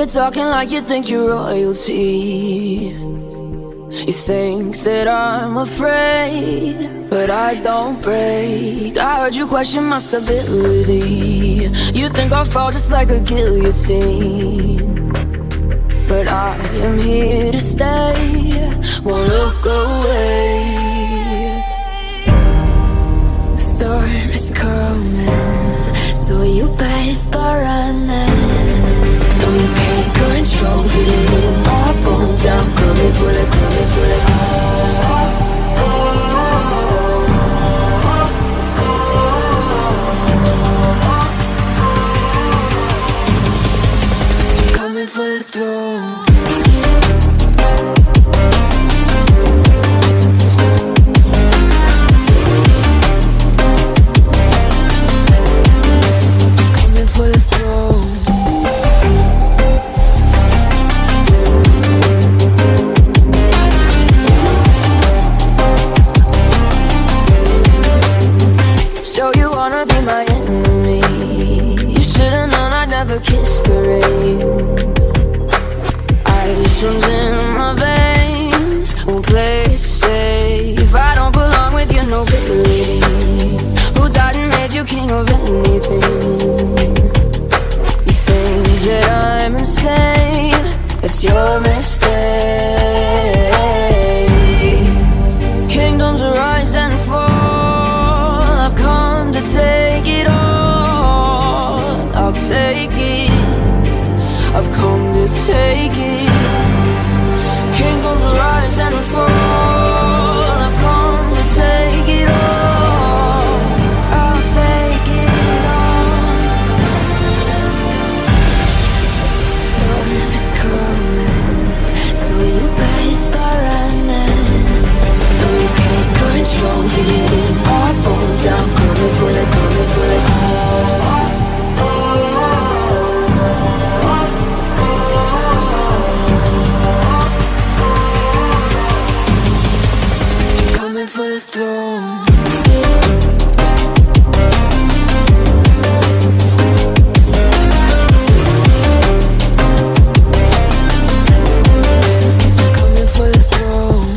You're talking like you think you're royalty. You think that I'm afraid, but I don't break. I heard you question my stability. You think I'll fall just like a guillotine, but I am here to stay, won't look away. The storm is coming, so you better start running. No, you can't control, feel it in my bones. I'm coming for the, coming for the. Coming for the throne. Kiss the rain. Ice runs in my veins. Won't play it safe. I don't belong with your nobility. Who died and made you king of anything? You think that I'm insane? It's your mistake. Kingdoms rise and fall. I've come to take it all. I'll take it. I've come to take it. Kingdoms rise and fall. I've come to take it all. I'll take it all. Storm is coming, so you better start running. No, you can't control, feel it in my bones. I'm coming for the, coming for the. For the throne. Coming for the throne.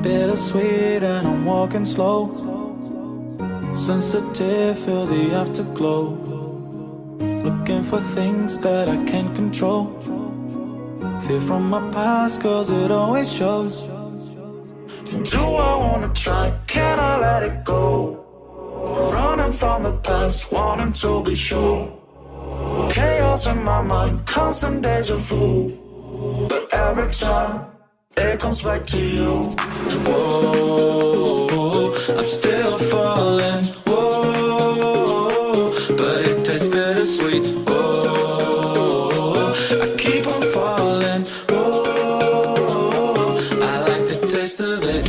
Bittersweet and I'm walking slow. Sensitive, feel the afterglow. Looking for things that I can't control. Fear from my past, cause it always shows. Do I wanna try? Can I let it go? Running from the past, wanting to be sure. Chaos in my mind, constant deja vu. But every time it comes back to you. Whoa, I'm still falling. Whoa, but it tastes bittersweet. Whoa, I keep on falling. Whoa, I like the taste of it.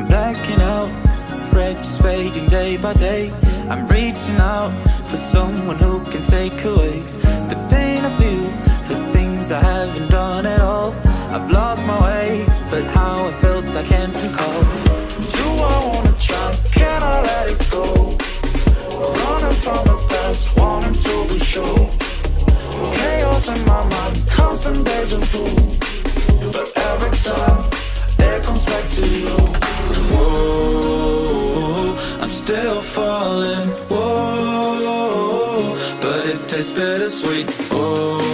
Blacking out, afraid just fading day by day. I'm reaching out for someone who can take away the pain I feel, the things I haven't done at all. I've lost my way, but how I felt I can't recall. Do I wanna try? Can I let it go? Running from the past, wanting to be sure. Chaos in my mind, constant deja vu. But every time it comes back to you. tastes bittersweet. Oh,